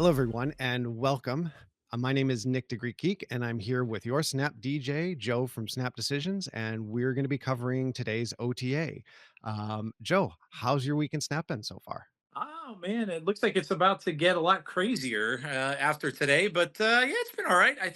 Hello, everyone, and welcome. My name is Nick the Greek Geek, and I'm here with your Snap DJ, Joe from Snap Decisions, and we're going to be covering today's OTA. Joe, how's your week in Snap been so far? Oh man, it looks like it's about to get a lot crazier after today, but yeah, it's been all right. I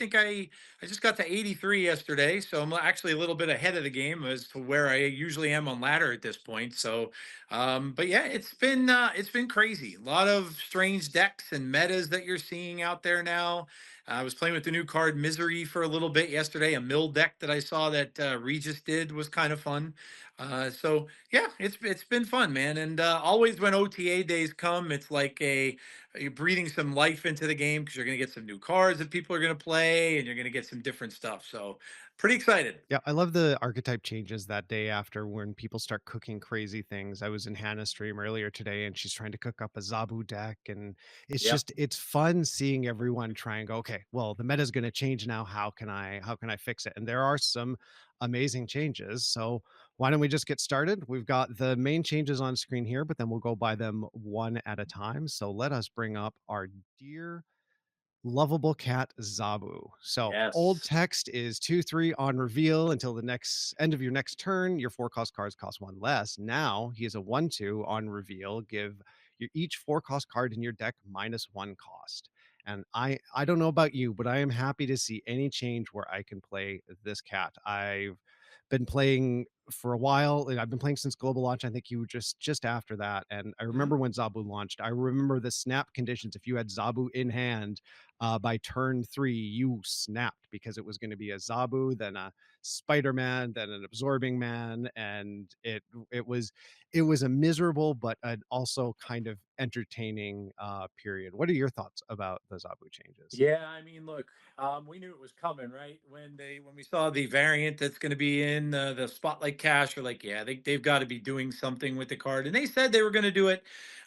just got to 83 yesterday, so I'm actually a little bit ahead of the game as to where I usually am on ladder at this point. So, but yeah, it's been crazy. A lot of strange decks and metas that you're seeing out there now. I was playing with the new card Misery for a little bit yesterday. A mill deck that I saw that Regis did was kind of fun. So yeah, it's been fun, man. And always when OTA days come, it's like you're breathing some life into the game because you're going to get some new cards that people are going to play, and you're going to get some different stuff. So pretty excited. Yeah, I love the archetype changes that day after when people start cooking crazy things. I was in Hannah's stream earlier today and she's trying to cook up a Zabu deck. And Yep. it's fun seeing everyone try and go, okay, well, the meta is going to change now. How can I fix it? And there are some amazing changes. So why don't we just get started? We've got the main changes on screen here, but then we'll go by them one at a time. So let us bring up our dear lovable cat Zabu. So old Yes. text is 2/3 on reveal until the next end of your next turn. Your four cost cards cost one less. Now he is a 1/2 on reveal. Give each four cost card in your deck -1 cost. And I don't know about you, but I am happy to see any change where I can play this cat. I've been playing for a while. And I've been playing since global launch. I think you were just after that. And I Mhm. remember when Zabu launched. I remember the snap conditions. If you had Zabu in hand, by turn 3, you snapped because it was going to be a Zabu, then a Spider-Man, then an Absorbing Man, and it was a miserable but an also kind of entertaining period. What are your thoughts about the Zabu changes? Yeah, I mean, look, we knew it was coming, right? When we saw the variant that's going to be in the Spotlight Cache, we're like, yeah, they've got to be doing something with the card, and they said they were going to do it.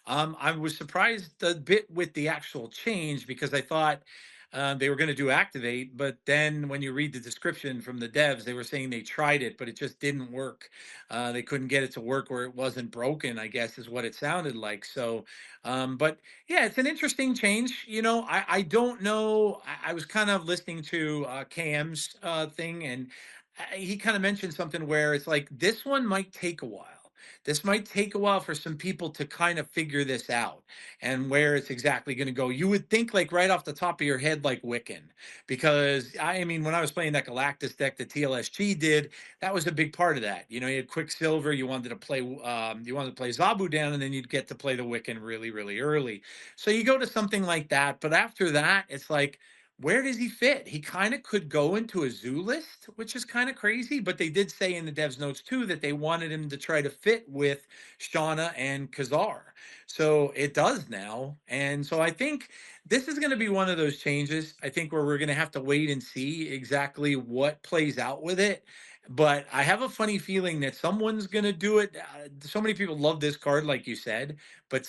I was surprised a bit with the actual change because I thought they were going to do activate, but then when you read the description from the devs, they were saying they tried it, but it just didn't work. They couldn't get it to work where it wasn't broken, I guess, is what it sounded like. So, but yeah, it's an interesting change. I don't know. I was kind of listening to KM's thing, and he kind of mentioned something where it's like this one might take a while. This might take a while for some people to kind of figure this out and where it's exactly going to go. You would think, like right off the top of your head, like Wiccan, because I mean, when I was playing that Galactus deck that TLSG did, that was a big part of that. You had Quicksilver. You wanted to play Zabu down, and then you'd get to play the Wiccan really, really early. So you go to something like that, but after that, it's like, where does he fit? He kind of could go into a zoo list, which is kind of crazy. But they did say in the devs notes too that they wanted him to try to fit with Shauna and Kazar. So it does now. And so I think this is going to be one of those changes. I think where we're going to have to wait and see exactly what plays out with it. But I have a funny feeling that someone's going to do it. So many people love this card, like you said,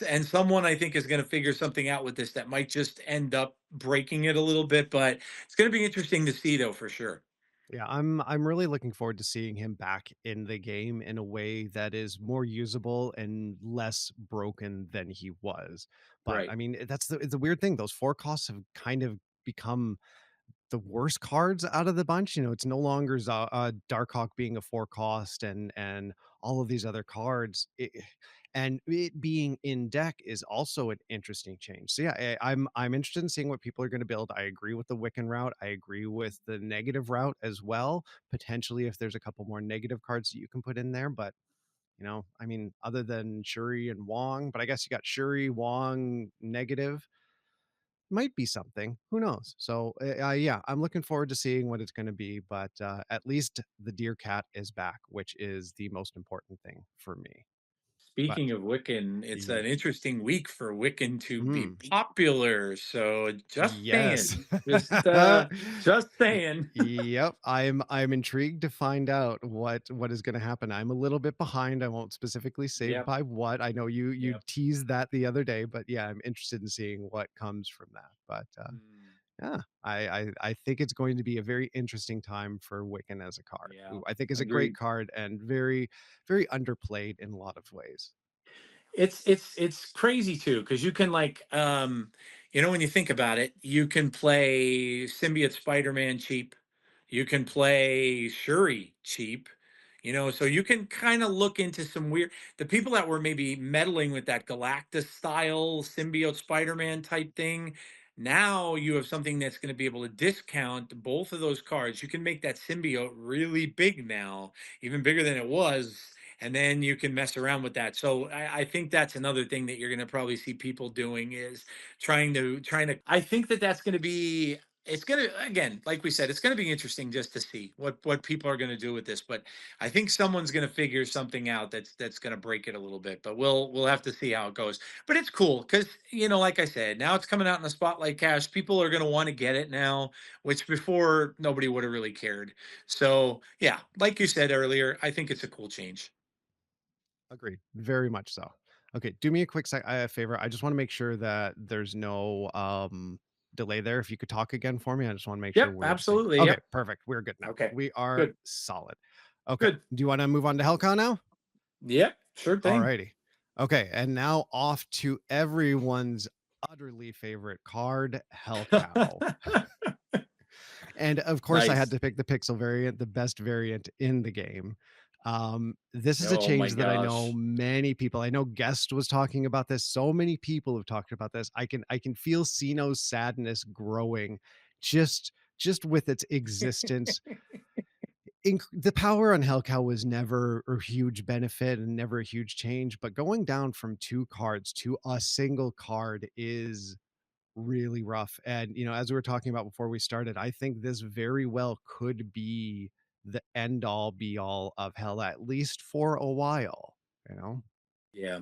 and someone I think is going to figure something out with this that might just end up breaking it a little bit. But it's going to be interesting to see, though, for sure. Yeah, I'm really looking forward to seeing him back in the game in a way that is more usable and less broken than he was. But Right. I mean, that's the weird thing. Those four costs have kind of become the worst cards out of the bunch. It's no longer Darkhawk being a 4 cost and all of these other cards. And it being in deck is also an interesting change. So yeah, I'm interested in seeing what people are going to build. I agree with the Wiccan route. I agree with the negative route as well. Potentially, if there's a couple more negative cards that you can put in there, but I mean, other than Shuri and Wong, but I guess you got Shuri, Wong, negative might be something. Who knows? So, yeah, I'm looking forward to seeing what it's going to be. But at least the deer cat is back, which is the most important thing for me. But Speaking of Wiccan, it's yeah, an interesting week for Wiccan to be mm, popular. So just yes, saying, just saying. yep. I'm intrigued to find out what is going to happen. I'm a little bit behind. I won't specifically say Yep. by what. I know you Yep. teased that the other day, but yeah, I'm interested in seeing what comes from that. But Mm, yeah, I think it's going to be a very interesting time for Wiccan as a card, yeah. who I think is a great Agreed. card and very, very underplayed in a lot of ways. It's crazy too because you can When you think about it, you can play Symbiote Spider-Man cheap. You can play Shuri cheap. So you can kind of look into some weird the people that were maybe meddling with that Galactus style symbiote Spider-Man type thing. Now you have something that's going to be able to discount both of those cards. You can make that symbiote really big now, even bigger than it was, and then you can mess around with that. So I think that's another thing that you're going to probably see people doing is trying to I think that that's going to be it's going to, again, like we said, it's going to be interesting just to see what people are going to do with this, but I think someone's going to figure something out that's going to break it a little bit, but we'll have to see how it goes. But it's cool cuz like I said, now it's coming out in the spotlight cash. People are going to want to get it now, which before nobody would have really cared. So, yeah, like you said earlier, I think it's a cool change. Agreed. Very much so. Okay, do me a quick favor. I just want to make sure that there's no delay there. If you could talk again for me, I just want to make sure Yep, we're synced. absolutely. Okay, Yep. perfect. We're good now. Okay. We are Good. solid. Okay. Good. Do you want to move on to Hellcow now? Yep, sure thing. Alrighty. Okay, and now off to everyone's utterly favorite card, Hellcow. And of course, I had Nice. to pick the pixel variant, the best variant in the game. This is a Oh my change that I know gosh. many people. I know Guest was talking about this. So many people have talked about this. I can feel Sino's sadness growing, just with its existence. The power on Hellcow was never a huge benefit and never a huge change, but going down from two cards to a single card is really rough. And, as we were talking about before we started, I think this very well could be the end all be all of hell, at least for a while, you know? Yeah.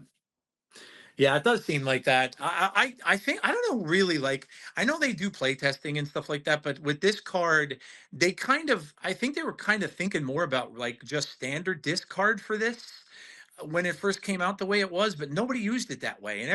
Yeah, it does seem like that. I think I don't know really like I know they do play testing and stuff like that, but with this card, they kind of I think they were kind of thinking more about like just standard discard for this when it first came out the way it was, but nobody used it that way. And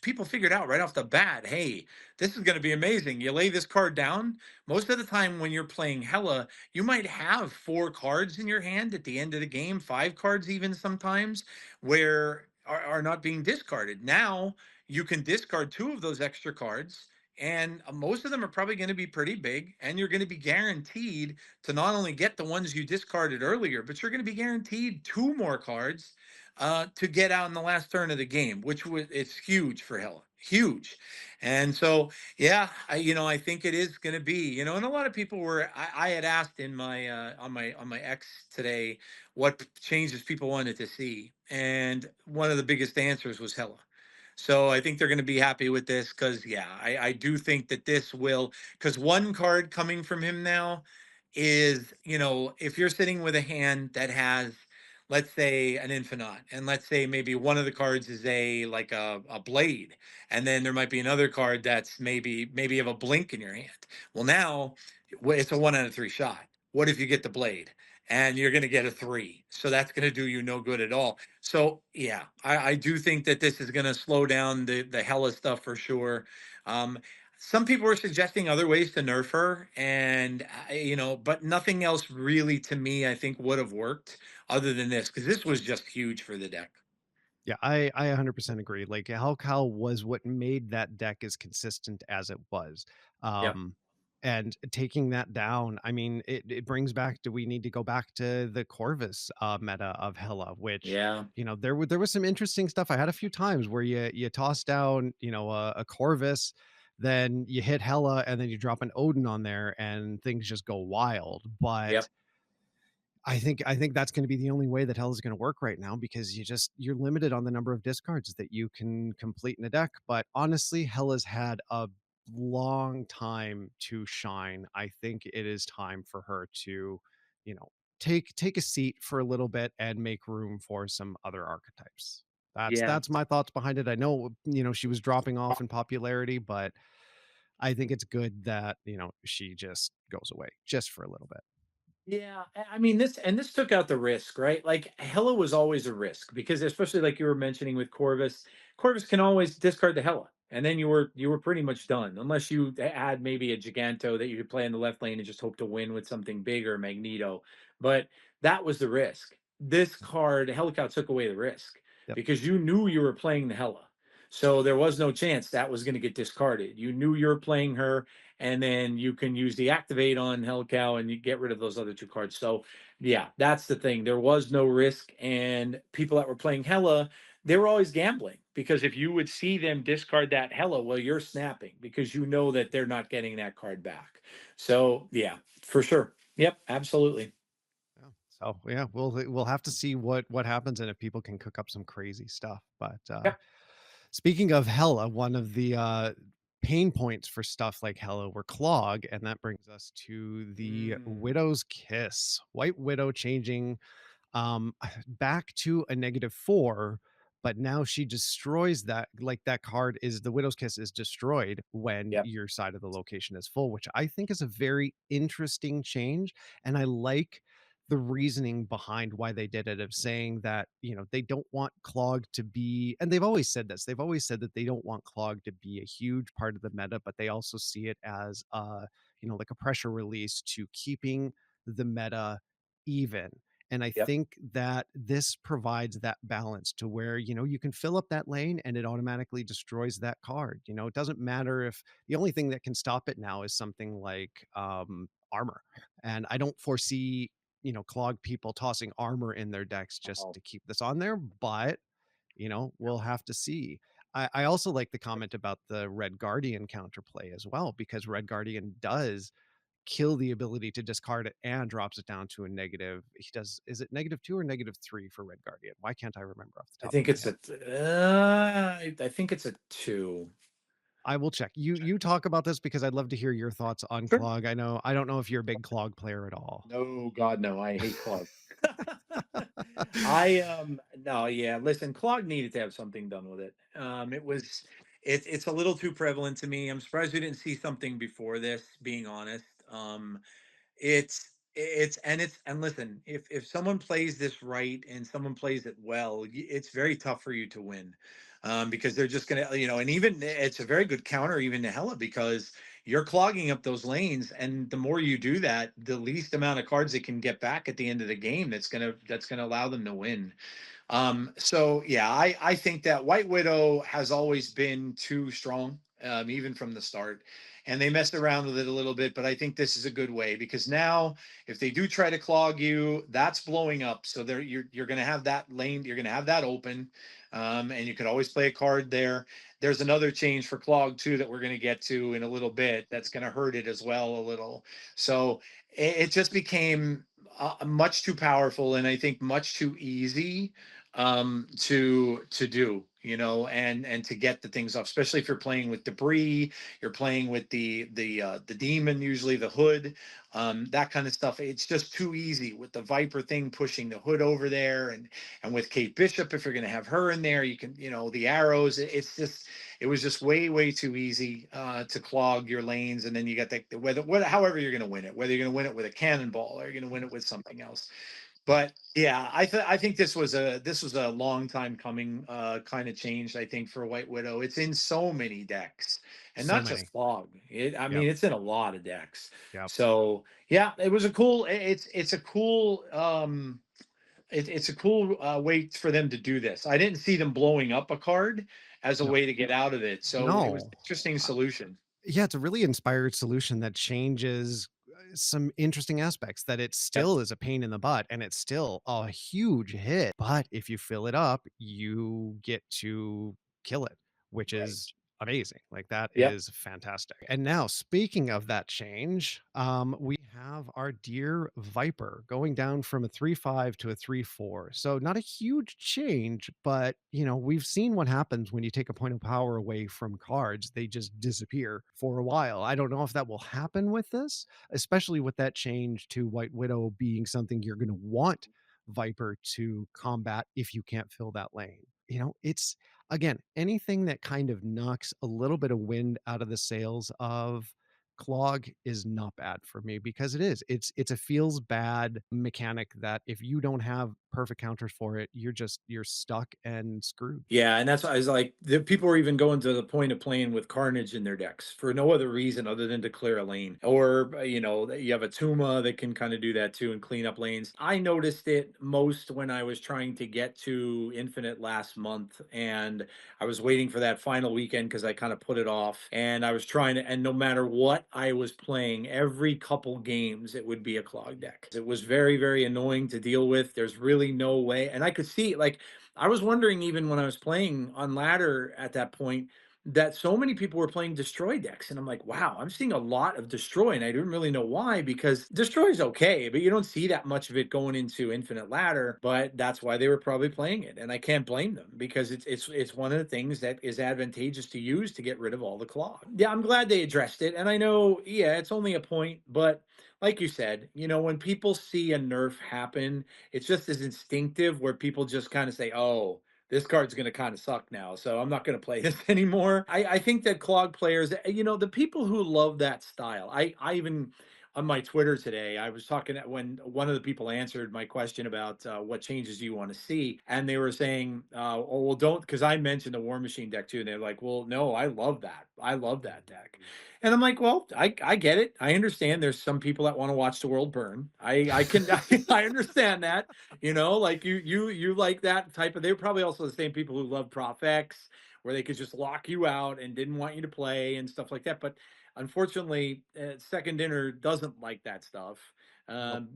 people figured out right off the bat, hey, this is going to be amazing. You lay this card down. Most of the time when you're playing Hella, you might have four cards in your hand at the end of the game, five cards even sometimes, where are not being discarded. Now you can discard two of those extra cards. And most of them are probably going to be pretty big, and you're going to be guaranteed to not only get the ones you discarded earlier, but you're going to be guaranteed two more cards to get out in the last turn of the game, which was it's huge for Hella, huge. And so, yeah, I think it is going to be, and a lot of people were. I had asked in my on my X today what changes people wanted to see, and one of the biggest answers was Hella. So I think they're going to be happy with this because, yeah, I do think that this will, because one card coming from him now is, if you're sitting with a hand that has, let's say, an infinite, and let's say maybe one of the cards is like a blade, and then there might be another card that's maybe have a blink in your hand. Well, now it's a 1 out of 3 shot. What if you get the blade? And you're going to get a 3. So that's going to do you no good at all. So yeah, I do think that this is going to slow down the Hella stuff for sure. Um, some people were suggesting other ways to nerf her, and but nothing else really to me I think would have worked other than this because this was just huge for the deck. Yeah, I 100% agree. Like Hellcow was what made that deck as consistent as it was. Yep. Um and taking that down, I mean, it brings back, do we need to go back to the Corvus meta of Hella, which, Yeah. there was some interesting stuff. I had a few times where you toss down, a Corvus, then you hit Hella, and then you drop an Odin on there and things just go wild. But Yep. I think that's gonna be the only way that Hell is gonna work right now, because you're limited on the number of discards that you can complete in a deck. But honestly, Hell has had a long time to shine. I think it is time for her to, you know, take a seat for a little bit and make room for some other archetypes. That's Yeah. that's my thoughts behind it. I know, she was dropping off in popularity, but I think it's good that, she just goes away just for a little bit. Yeah, I mean this took out the risk, right? Like Hella was always a risk because especially like you were mentioning with Corvus, Corvus can always discard the Hella, and then you were pretty much done unless you add maybe a Giganto that you could play in the left lane and just hope to win with something big or Magneto. But that was the risk. This card, Helicout, took away the risk Yep. because you knew you were playing the Hella. So there was no chance that was going to get discarded. You knew you were playing her, and then you can use the activate on Hell Cow and you get rid of those other two cards. So yeah, that's the thing. There was no risk, and people that were playing Hella, they were always gambling because if you would see them discard that Hella, well, you're snapping because you know that they're not getting that card back. So yeah, for sure. Yep, absolutely. Yeah. So yeah, we'll have to see what happens and if people can cook up some crazy stuff. But Yep. speaking of Hella, one of the pain points for stuff like Hella were clog, and that brings us to the Mm, Widow's Kiss. White Widow changing back to a -4, but now she destroys that, like, that card is the Widow's Kiss is destroyed when yep. your side of the location is full, which I think is a very interesting change, and I like the reasoning behind why they did it, of saying that, they don't want clog to be, and they've always said this, they've always said that they don't want clog to be a huge part of the meta, but they also see it as like a pressure release to keeping the meta even. And I Yep. think that this provides that balance to where, you can fill up that lane and it automatically destroys that card. It doesn't matter if the only thing that can stop it now is something like armor. And I don't foresee, clog people tossing armor in their decks just Oh, to keep this on there, but we'll have to see. I also like the comment about the Red Guardian counterplay as well, because Red Guardian does kill the ability to discard it and drops it down to a negative. He does, is it -2 or -3 for Red Guardian? Why can't I remember off the I top of think my it's head? a. I think it's a two. I will check. You talk about this because I'd love to hear your thoughts on Sure. clog. I don't know if you're a big clog player at all. No, God, no. I hate clog. I no, yeah. Listen, clog needed to have something done with it. It's a little too prevalent to me. I'm surprised we didn't see something before this. Being honest, it's listen, if someone plays this right and someone plays it well, it's very tough for you to win, because they're just gonna, and even it's a very good counter even to Hella because you're clogging up those lanes, and the more you do that, the least amount of cards they can get back at the end of the game. That's gonna allow them to win. So yeah, I think that White Widow has always been too strong, even from the start, and they messed around with it a little bit. But I think this is a good way because now, if they do try to clog you, that's blowing up. So there, you're going to have that lane, you're going to have that open, and you could always play a card there. There's another change for clog too that we're going to get to in a little bit. That's going to hurt it as well a little. So it just became much too powerful, and I think much too easy to do, and to get the things off, especially if you're playing with debris, you're playing with the demon, usually the hood, that kind of stuff. It's just too easy with the Viper thing pushing the hood over there, and with Kate Bishop, if you're going to have her in there, you can, the arrows. It was just way too easy to clog your lanes, and then you got however you're going to win it, whether you're going to win it with a cannonball or you're going to win it with something else. But yeah, I think this was a long time coming, kind of change. I think for White Widow, it's in so many decks, and So not just many. fog. I Yep. mean, it's in a lot of decks. Yep. So yeah, it was a cool. It's a cool. It's a cool way for them to do this. I didn't see them blowing up a card as a No. way to get out of it. So it was an No. interesting solution. Yeah, it's a really inspired solution that changes some interesting aspects, that it Yep. still is a pain in the butt and it's still a huge hit. But if you fill it up, you get to kill it, which Right. is amazing. Like that Yep. is fantastic. And now, speaking of that change, we have our dear Viper going down from a 3/5 to a 3/4. So not a huge change, but we've seen what happens when you take a point of power away from cards. They just disappear for a while. I don't know if that will happen with this, especially with that change to White Widow being something you're going to want Viper to combat if you can't fill that lane. It's, again, anything that kind of knocks a little bit of wind out of the sails of Clog is not bad for me because it is. It's a feels bad mechanic that if you don't have perfect counters for it, you're stuck and screwed. Yeah, and that's why I was like, the people are even going to the point of playing with Carnage in their decks for no other reason other than to clear a lane. Or, you have a Tuma that can kind of do that too and clean up lanes. I noticed it most when I was trying to get to Infinite last month, and I was waiting for that final weekend because I kind of put it off. And I was trying to, and no matter what I was playing, every couple games it would be a clog deck. It was very, very annoying to deal with. There's really no way, and I could see like I was wondering even when I was playing on ladder at that point that so many people were playing destroy decks. And I'm like, wow, I'm seeing a lot of destroy. And I didn't really know why because destroy is okay, but you don't see that much of it going into infinite ladder. But that's why they were probably playing it. And I can't blame them because it's one of the things that is advantageous to use to get rid of all the claw. Yeah, I'm glad they addressed it. And I know, yeah, it's only a point, but like you said, when people see a nerf happen, it's just as instinctive where people just kind of say, "Oh, this card's going to kind of suck now, so I'm not going to play this anymore." I think that clog players, the people who love that style. I even on my Twitter today, I was talking when one of the people answered my question about what changes you want to see, and they were saying, "Oh, well, don't," because I mentioned the War Machine deck too, and they're like, "Well, no, I love that. I love that deck." And I'm like, well, I get it. I understand there's some people that want to watch the world burn. I can I understand that. Like you like that type of they're probably also the same people who love Prof X, where they could just lock you out and didn't want you to play and stuff like that. But unfortunately, Second Dinner doesn't like that stuff. Nope.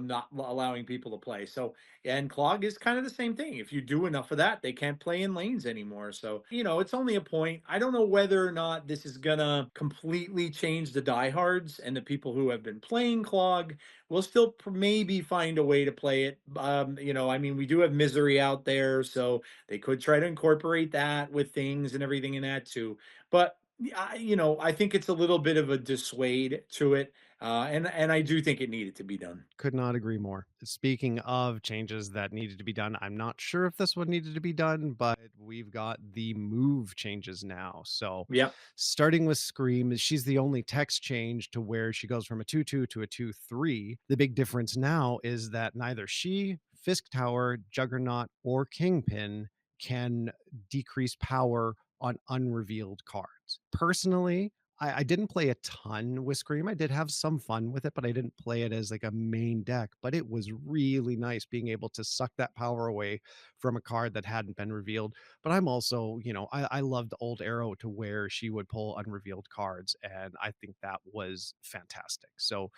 Not allowing people to play. So and clog is kind of the same thing. If you do enough of that, they can't play in lanes anymore. So, it's only a point. I don't know whether or not this is gonna completely change the diehards and the people who have been playing clog will still maybe find a way to play it. I mean, we do have misery out there, so they could try to incorporate that with things and everything in that too. But I think it's a little bit of a dissuade to it, and I do think it needed to be done. Could not agree more. Speaking of changes that needed to be done, I'm not sure if this one needed to be done, but we've got the move changes now. So, Yep. starting with Scream, she's the only text change to where she goes from a 2/2 to a 2/3. The big difference now is that neither she, Fisk Tower, Juggernaut, or Kingpin can decrease power on unrevealed cards. Personally, I didn't play a ton with Scream. I did have some fun with it, but I didn't play it as like a main deck. But it was really nice being able to suck that power away from a card that hadn't been revealed. But I'm also, I loved old Arrow to where she would pull unrevealed cards, and I think that was fantastic. So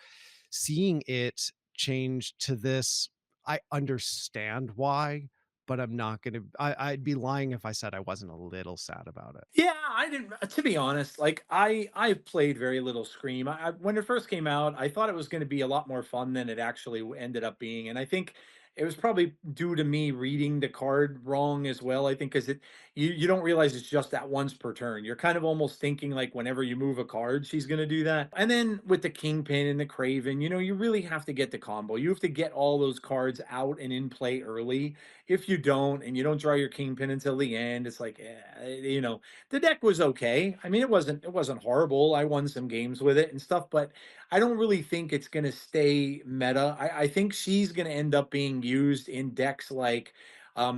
seeing it change to this, I understand why, but I'm not gonna I'd be lying if I said I wasn't a little sad about it. Yeah, I didn't. To be honest, like I've played very little Scream. When it first came out, I thought it was going to be a lot more fun than it actually ended up being, and I think it was probably due to me reading the card wrong as well. I think because you don't realize it's just that once per turn. You're kind of almost thinking like whenever you move a card, she's going to do that. And then with the Kingpin and the Craven, you really have to get the combo. You have to get all those cards out and in play early. If you don't, and you don't draw your Kingpin until the end, it's like, the deck was okay. I mean, it wasn't horrible. I won some games with it and stuff, but I don't really think it's going to stay meta. I think she's going to end up being used in decks like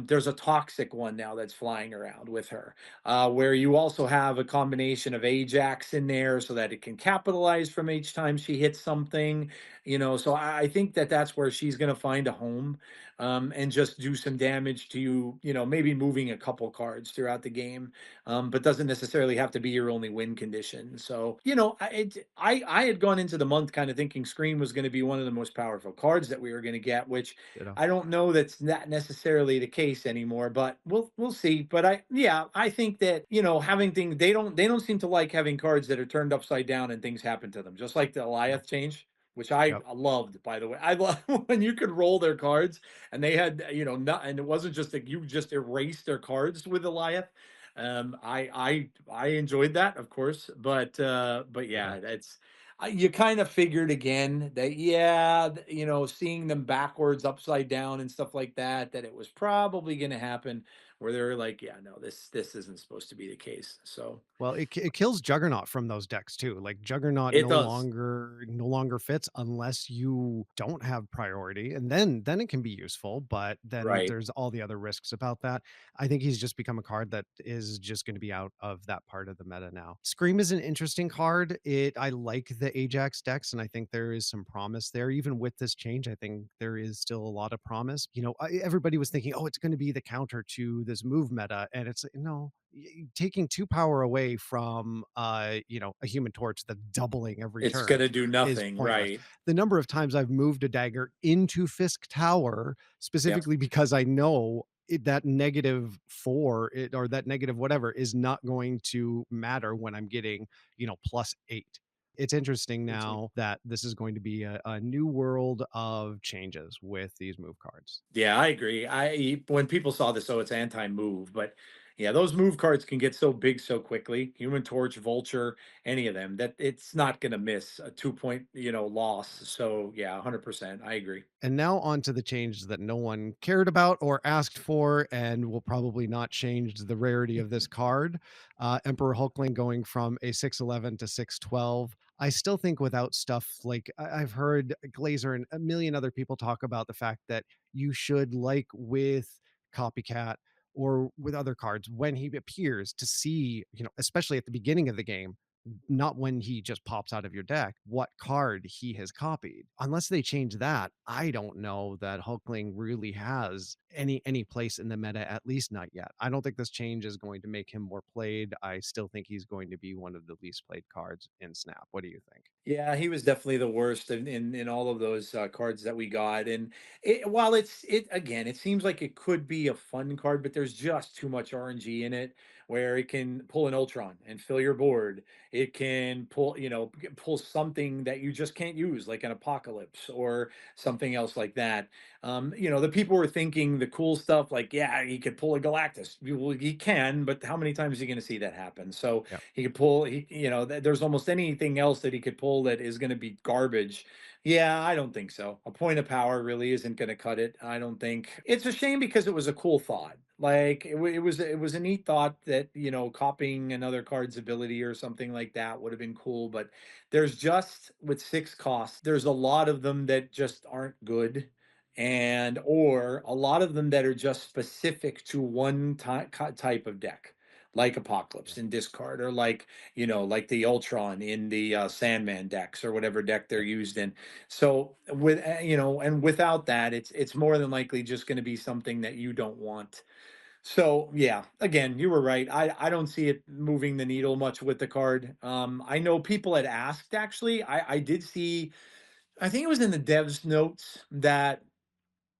there's a toxic one now that's flying around with her, where you also have a combination of Ajax in there so that it can capitalize from each time she hits something. So I think that that's where she's going to find a home, and just do some damage to you. Maybe moving a couple cards throughout the game, but doesn't necessarily have to be your only win condition. So, I had gone into the month kind of thinking Scream was going to be one of the most powerful cards that we were going to get, which You know? I don't know that's not necessarily the case anymore, but we'll see. But I think that having things they don't seem to like having cards that are turned upside down and things happen to them, just like the Yep. Eliath change. Which I Yep. loved, by the way. I love when you could roll their cards and they had, not, and it wasn't just that you just erased their cards with Eliath. I enjoyed that, of course, but Ditto. yeah, that's you kind of figured again that yeah, seeing them backwards, upside down, and stuff like that, that it was probably going to happen. where they're like, yeah, no, this isn't supposed to be the case. So Well, it kills Juggernaut from those decks too. Like Juggernaut it does. no longer fits unless you don't have priority, and then it can be useful, but then Right. there's all the other risks about that. I think he's just become a card that is just going to be out of that part of the meta now. Scream is an interesting card. I like the Ajax decks, and I think there is some promise there. Even with this change, I think there is still a lot of promise. Everybody was thinking, oh, it's going to be the counter to this move meta, and it's no, taking 2 power away from, a Human Torch that's doubling every It's turn gonna do is nothing, pointless. right? The number of times I've moved a dagger into Fisk Tower Yep. specifically because I know that -4 or that negative whatever is not going to matter when I'm getting, +8. It's interesting now that this is going to be a new world of changes with these move cards. Yeah, I agree. When people saw this, oh, it's anti-move, but yeah, those move cards can get so big so quickly. Human Torch, Vulture, any of them, that it's not going to miss a 2 point, loss. So yeah, 100%. I agree. And now on to the changes that no one cared about or asked for, and will probably not change the rarity of this card. Emperor Hulkling going from a 6'11 to 6'12. I still think without stuff like I've heard Glazer and a million other people talk about the fact that you should, like with Copycat or with other cards, when he appears to see, especially at the beginning of the game, not when he just pops out of your deck, what card he has copied. Unless they change that, I don't know that Hulkling really has any place in the meta, at least not yet. I don't think this change is going to make him more played. I still think he's going to be one of the least played cards in Snap. What do you think? Yeah, he was definitely the worst in all of those cards that we got. And while it again, it seems like it could be a fun card, but there's just too much RNG in it. Where it can pull an Ultron and fill your board. It can pull, pull something that you just can't use, like an Apocalypse or something else like that. The people were thinking the cool stuff, like, yeah, he could pull a Galactus. Well, he can, but how many times are you going to see that happen? So Yeah. he could pull, there's almost anything else that he could pull that is going to be garbage. Yeah, I don't think so. A point of power really isn't going to cut it. I don't think. It's a shame because it was a cool thought. Like it was a neat thought that, copying another card's ability or something like that would have been cool, but there's just with 6 costs, there's a lot of them that just aren't good, and or a lot of them that are just specific to one type of deck, like Yeah. Apocalypse in discard, or like the Ultron in the Sandman decks, or whatever deck they're Yeah. used in. So and without that, it's more than likely just going to be something that you don't want. So yeah, again, you were right. I don't see it moving the needle much with the card. I know people had asked, actually. I did see. I think it was in the devs notes that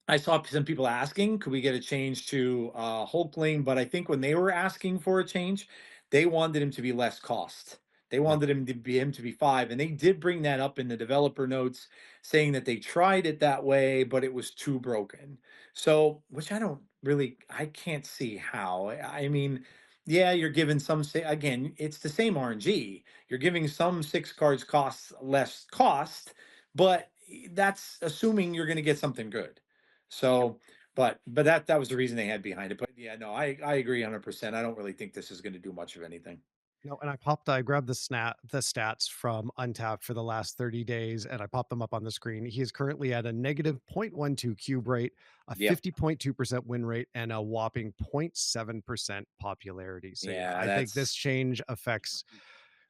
I saw some people asking, could we get a change to Hulkling? But I think when they were asking for a change, they wanted him to be less cost. They Yeah. wanted him to be 5, and they did bring that up in the developer notes, saying that they tried it that way, but it was too broken. So, which I can't see how. I mean, yeah, you're giving some say again, it's the same RNG. You're giving some 6 cards costs less cost, but that's assuming you're going to get something good. So, but that was the reason they had behind it. But yeah, no, I agree 100%. I don't really think this is going to do much of anything. No, and I grabbed the stats from Untapped for the last 30 days, and I popped them up on the screen. He is currently at a negative 0.12 cube rate, a Yep. 50.2% win rate, and a whopping 0.7% popularity. So yeah, Yeah, I think this that's change affects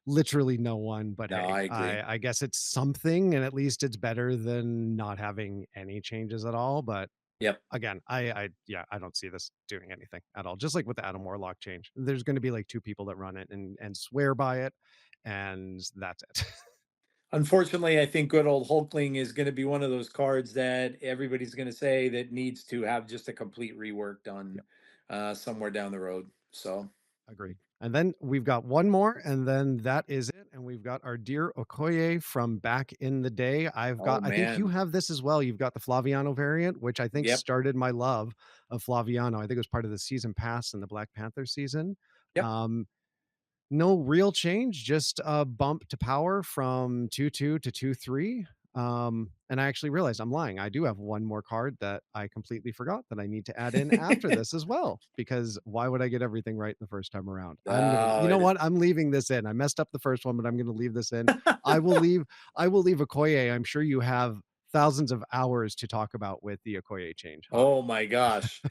literally no one, but no, hey, I agree. I guess it's something, and at least it's better than not having any changes at all. But Yep. again, I don't see this doing anything at all. Just like with the Adam Warlock change, there's going to be like 2 people that run it and swear by it, and that's it. Unfortunately, I think good old Hulkling is going to be one of those cards that everybody's going to say that needs to have just a complete rework done Yep, somewhere down the road. So, agreed. And then we've got one more, and then that is it. And we've got our dear Okoye from back in the day. oh I think you man, have this as well. You've got the Flaviano variant, which I think yep, started my love of Flaviano. I think it was part of the season pass in the Black Panther season. yep. Um, No real change, just a bump to power from 2-2 to 2-3. And I actually realized I'm lying. I do have one more card that I completely forgot that I need to add in after this as well, because why would I get everything right the first time around? You No, know what? I'm leaving this in. I messed up the first one, but I'm going to leave this in. I will leave, I will leave Okoye. I'm sure you have thousands of hours to talk about with the Okoye change, huh? oh my gosh.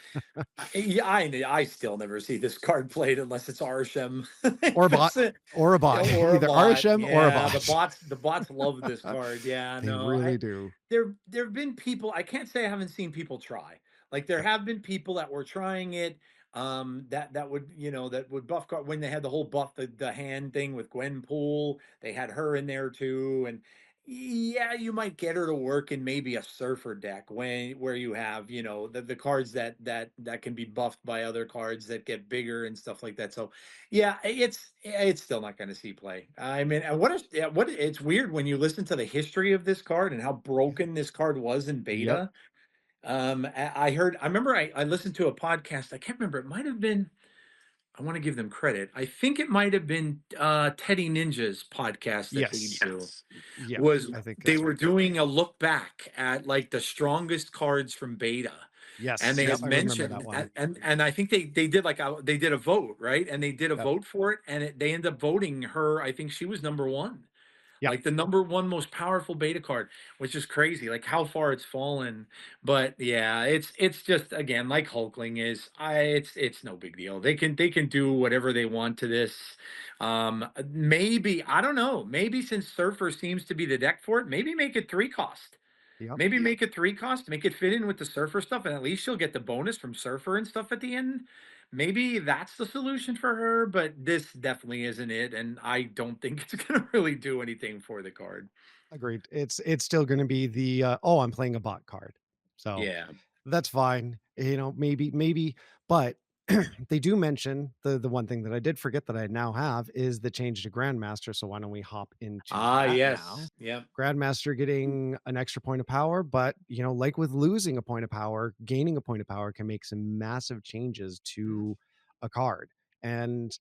Yeah, I still never see this card played unless it's Arshem. Or a bot, or a Yeah, bot, or a either bot. Arishem or a Yeah, bot. the bots love this card. Yeah, They no, really do. there've been people. I can't say I haven't seen people try. Like there Yep. have been people that were trying it. That would that would buff card when they had the whole buff the hand thing with Gwenpool. They had her in there too, and yeah, you might get her to work in maybe a surfer deck when where you have the cards that can be buffed by other cards that get bigger and stuff like that. So yeah, it's still not going to see play. I mean, and what it's weird when you listen to the history of this card and how broken this card was in Yep. beta. I heard, I remember I listened to a podcast. I can't remember. It might have been. I want to give them credit. I think it might have been Teddy Ninja's podcast that they Yes. do. Yep. Was I think they that's were right. doing a look back at like the strongest cards from beta, and Yes. they Yep. had I remember that mentioned one. and I think they did like they did a vote, right, and they did a Yep. vote for it, and they ended up voting her. I think she was number one, Yep. like the number one most powerful beta card, which is crazy, like how far it's fallen. But yeah, it's just again like Hulkling is. It's no big deal. They can do whatever they want to this. Maybe I don't know. Maybe since Surfer seems to be the deck for it, maybe make it three cost. Yep. Maybe make it three cost, make it fit in with the Surfer stuff, and at least she'll get the bonus from Surfer and stuff at the end. Maybe that's the solution for her, but this definitely isn't it, and I don't think it's gonna really do anything for the card. Agreed. It's still gonna be the, "Oh, I'm playing a bot card." So, Yeah. that's fine, maybe, but they do mention the one thing that I did forget that I now have is the change to Grandmaster, so why don't we hop into Ah, that yes. now? Yep. Grandmaster getting an extra point of power, but, like with losing a point of power, gaining a point of power can make some massive changes to a card, and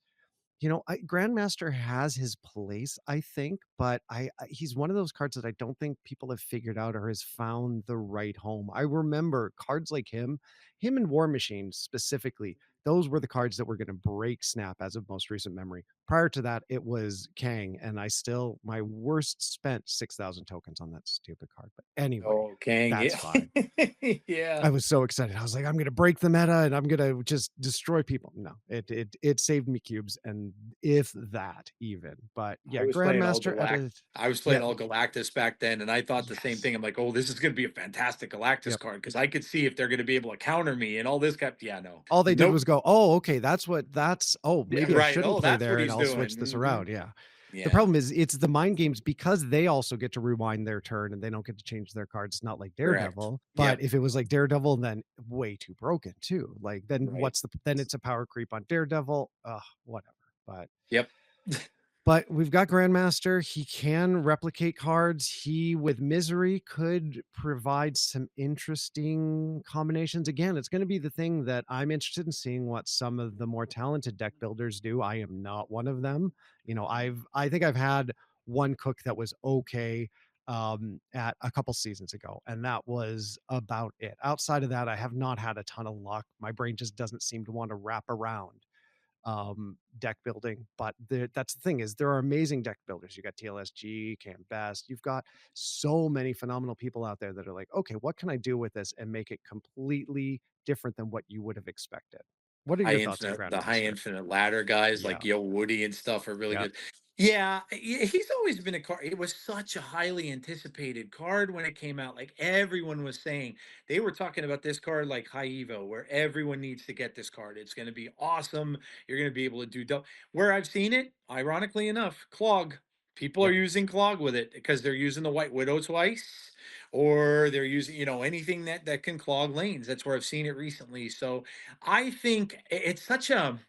Grandmaster has his place, I think, but he's one of those cards that I don't think people have figured out or has found the right home. I remember cards like him and War Machine specifically, those were the cards that were gonna break Snap as of most recent memory. Prior to that, it was Kang, and my worst spent 6,000 tokens on that stupid card, but anyway, Oh, Kang, that's yeah. fine. Yeah. I was so excited. I was like, "I'm gonna break the meta and I'm gonna just destroy people." No, it saved me cubes, and if that even. But I yeah, was playing all Grandmaster Galact added. I was playing Yeah, all Galactus back then, and I thought the same yes. thing. I'm like, "Oh, this is gonna be a fantastic Galactus Yep. card because I could see if they're gonna be able to counter me and all this kind." Yeah, no. All they did Nope. was go, "Oh, okay, Yeah, maybe I right. shouldn't Oh, play that's what there and he's I'll doing. switch this around." Mhm. Yeah. The Yeah. problem is it's the mind games because they also get to rewind their turn and they don't get to change their cards. It's not like Correct. Daredevil, but Yep. if it was like Daredevil, then way too broken too. Like Right. then it's a power creep on Daredevil. Whatever. Yep. But we've got Grandmaster. He can replicate cards. He, with Misery, could provide some interesting combinations. Again, it's going to be the thing that I'm interested in seeing what some of the more talented deck builders do. I am not one of them. I think I've had one cook that was okay at a couple seasons ago, and that was about it. Outside of that, I have not had a ton of luck. My brain just doesn't seem to want to wrap around deck building. But that's the thing is there are amazing deck builders. You got TLSG, Cam Best. You've got so many phenomenal people out there that are like, okay, what can I do with this and make it completely different than what you would have expected? What are your thoughts on The high Grandmaster? infinite ladder guys Yeah. like Yo Woody and stuff are really Yeah. good. Yeah, he's always been a card. It was such a highly anticipated card when it came out. Like everyone was saying, they were talking about this card like high Evo, where everyone needs to get this card. It's going to be awesome. You're going to be able to do double. Where I've seen it, ironically enough, Clog. People are Yep. using Clog with it because they're using the White Widow twice, or they're using anything that can clog lanes. That's where I've seen it recently. So I think it's such a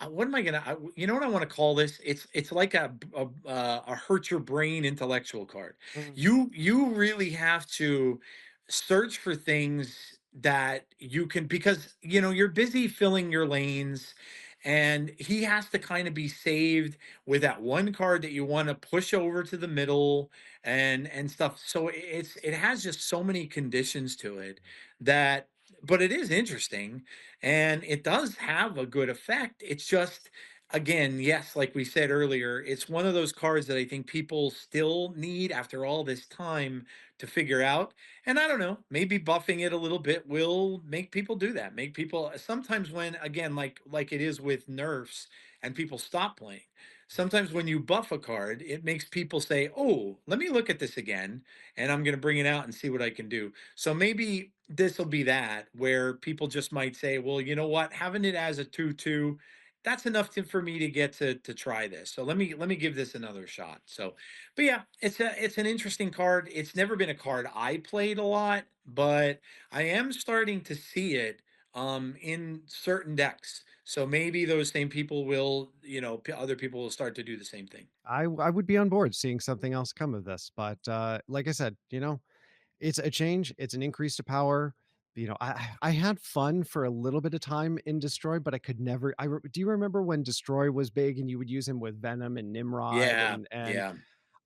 what am I gonna you know what I want to call this? It's like a hurt your brain intellectual card. Mm. You really have to search for things that you can, because you're busy filling your lanes and he has to kind of be saved with that one card that you want to push over to the middle and stuff. So it has just so many conditions to it that, but it is interesting and it does have a good effect. It's just, again, yes, like we said earlier, it's one of those cards that I think people still need after all this time to figure out. And I don't know, maybe buffing it a little bit will make people do that. Make people sometimes when, again, like it is with nerfs and people stop playing. Sometimes when you buff a card, it makes people say, "Oh, let me look at this again, and I'm going to bring it out and see what I can do." So maybe this will be that where people just might say, "Well, you know what? Having it as a 2/2, that's enough for me to get to try this. So let me give this another shot." So, but yeah, it's an interesting card. It's never been a card I played a lot, but I am starting to see it in certain decks. So maybe those same people will, other people will start to do the same thing. I would be on board seeing something else come of this, but, like I said, it's a change, it's an increase to power. I had fun for a little bit of time in Destroy, but I could never do you remember when Destroy was big and you would use him with Venom and Nimrod Yeah, and yeah,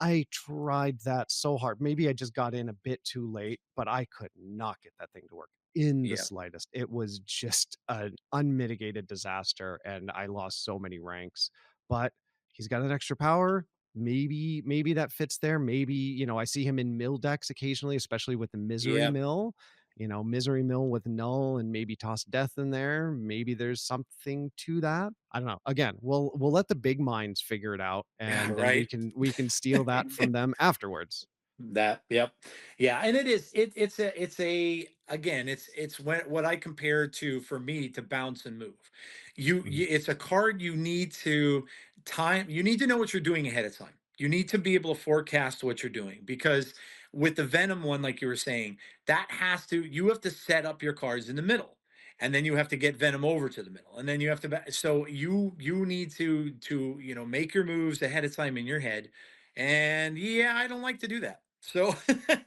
I tried that so hard. Maybe I just got in a bit too late, but I could not get that thing to work in the yeah, slightest. It was just an unmitigated disaster, and I lost so many ranks. But he's got an extra power. Maybe that fits there. Maybe, I see him in mill decks occasionally, especially with the misery yeah, mill. Misery mill with null and maybe toss death in there. Maybe there's something to that. I don't know. Again, we'll let the big minds figure it out, yeah, and then we right. can steal that from them afterwards. That, yep. Yeah, and it is it's a again, it's what I compare to, for me, to bounce and move. Mhm. It's a card you need to you need to know what you're doing ahead of time. You need to be able to forecast what you're doing, because with the Venom one, like you were saying, you have to set up your cards in the middle. And then you have to get Venom over to the middle. And then you have to so you need to make your moves ahead of time in your head. And yeah, I don't like to do that. So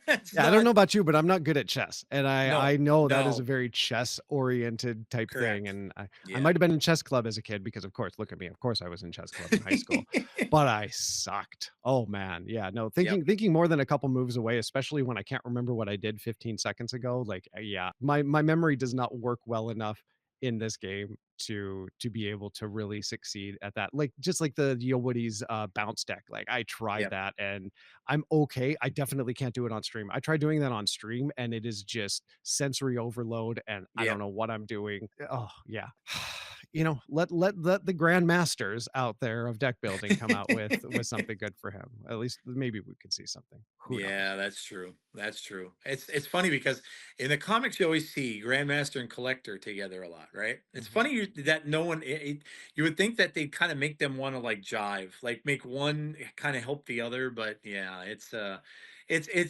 it's Yeah, I don't know not. about you, but I'm not good at chess, and I No, know that is a no, very chess-oriented type thing, correct. and I Yeah. might have been in chess club as a kid because, of course, look at me, of course, I was in chess club in high school, but I sucked. Oh, man, yeah, no, Yep. thinking more than a couple moves away, especially when I can't remember what I did 15 seconds ago, like, yeah, my memory does not work well enough in this game to be able to really succeed at that. Like, just like the Woody's, bounce deck, like, I tried Yep. that, and I'm okay. I definitely can't do it on stream. I tried doing that on stream and it is just sensory overload and I don't Yep. know what I'm doing. Oh, yeah. Let the grandmasters out there of deck building come out with something good for him. At least maybe we could see something. Who knows? Yeah, that's true. That's true. It's funny because in the comics you always see Grandmaster and Collector together a lot, right? It's Mhm. funny that no one. You would think that they'd kind of make them want to like jive, like make one kind of help the other, but yeah, it's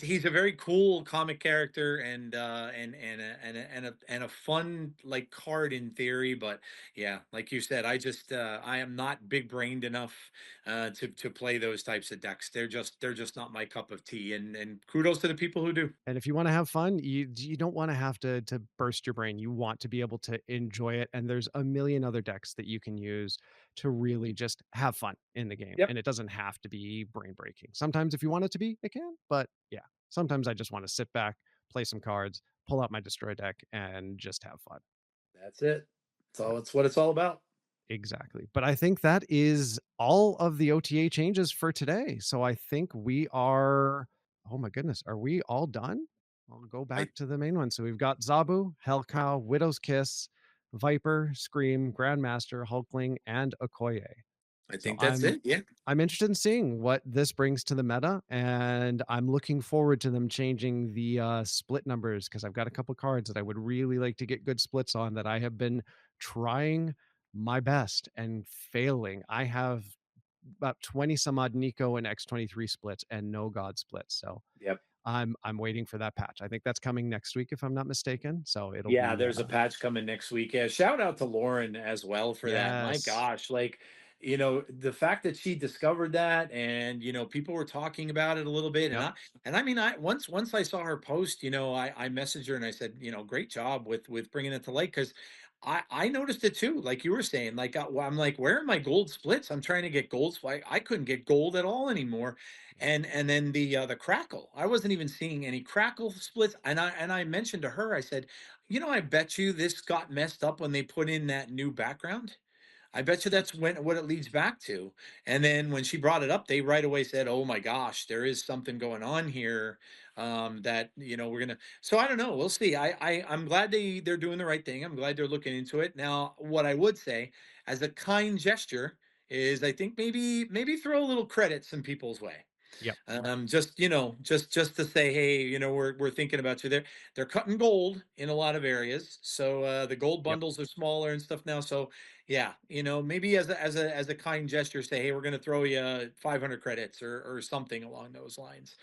he's a very cool comic character and a fun like card in theory, but yeah, like you said, I am not big brained enough to play those types of decks. They're just not my cup of tea. And kudos to the people who do. And if you wanna have fun, you don't wanna have to burst your brain. You want to be able to enjoy it, and there's a million other decks that you can use to really just have fun in the game, Yep, and it doesn't have to be brain breaking. Sometimes if you want it to be, it can, but yeah, sometimes I just wanna sit back, play some cards, pull out my destroy deck, and just have fun. that's it. Yeah. It's what it's all about. Exactly. But I think that is all of the OTA changes for today. So I think we are, oh my goodness, are we all done? I'll go I back to the main one. So we've got Zabu, Hellcow, Widow's Kiss, Viper, Scream, Grandmaster, Hulkling, and Okoye. I So think that's it. Yeah. I'm interested in seeing what this brings to the meta, and I'm looking forward to them changing the split numbers because I've got a couple cards that I would really like to get good splits on that I have been trying my best and failing. I have about 20 some odd Nico and X23 splits and no God splits. So Yep. I'm waiting for that patch. I think that's coming next week if I'm not mistaken. So it'll Yeah, be there's a patch coming next week. Yeah, shout out to Lauren as well for that. My yes. gosh, like, the fact that she discovered that, and people were talking about it a little bit, and Yep. I mean, once I saw her post, I messaged her and I said, great job with bringing it to light, because I noticed it too, like you were saying. Like I'm like, where are my gold splits? I'm trying to get gold. I couldn't get gold at all anymore. And then the crackle. I wasn't even seeing any crackle splits. And I mentioned to her, I said, I bet you this got messed up when they put in that new background. I bet you that's what it leads back to. And then when she brought it up, they right away said, "Oh my gosh, there is something going on here, that we're gonna." So I don't know. We'll see. I'm glad they're doing the right thing. I'm glad they're looking into it. Now, what I would say, as a kind gesture, is I think maybe throw a little credit some people's way. Yep. Just just to say, hey, we're thinking about you. They're cutting gold in a lot of areas, so the gold Yep. bundles are smaller and stuff now. So yeah, maybe as a kind gesture, say, hey, we're going to throw you 500 credits or something along those lines,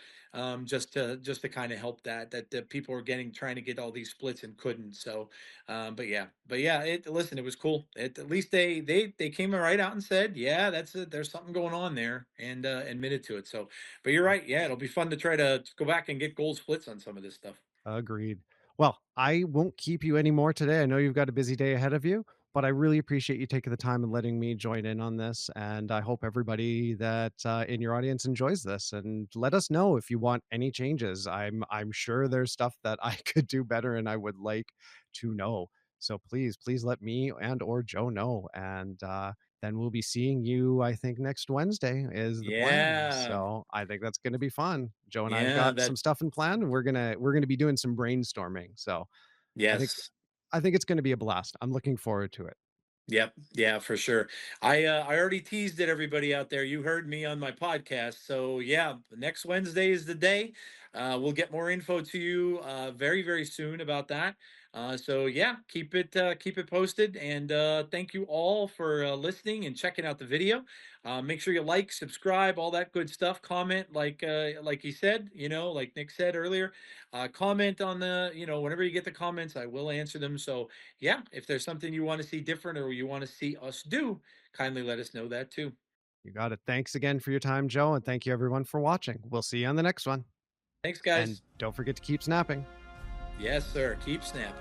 just to kind of help that people are getting trying to get all these splits and couldn't. So, but yeah, listen, it was cool. At least they came right out and said, yeah, that's it. There's something going on there, and admitted to it. So, but you're right. Yeah, it'll be fun to try to go back and get gold splits on some of this stuff. Agreed. Well, I won't keep you anymore today. I know you've got a busy day ahead of you, but I really appreciate you taking the time and letting me join in on this. And I hope everybody that in your audience enjoys this. And let us know if you want any changes. I'm sure there's stuff that I could do better, and I would like to know. So please let me and or Joe know. And then we'll be seeing you, I think, next Wednesday is the plan. Yeah, So I think that's going to be fun. Joe and I've yeah, got some that stuff in plan, and we're gonna be doing some brainstorming. So I think yes. I think it's going to be a blast. I'm looking forward to it. Yep. Yeah, for sure. I already teased it, everybody out there. You heard me on my podcast. So yeah, next Wednesday is the day. We'll get more info to you very, very soon about that. So yeah, keep it posted. And thank you all for listening and checking out the video. Make sure you like, subscribe, all that good stuff. Comment, like he said, like Nick said earlier. Comment on whenever you get the comments, I will answer them. So yeah, if there's something you want to see different or you want to see us do, kindly let us know that too. You got it. Thanks again for your time, Joe, and thank you everyone for watching. We'll see you on the next one. Thanks, And guys. don't forget to keep snapping. Yes, sir. Keep snapping.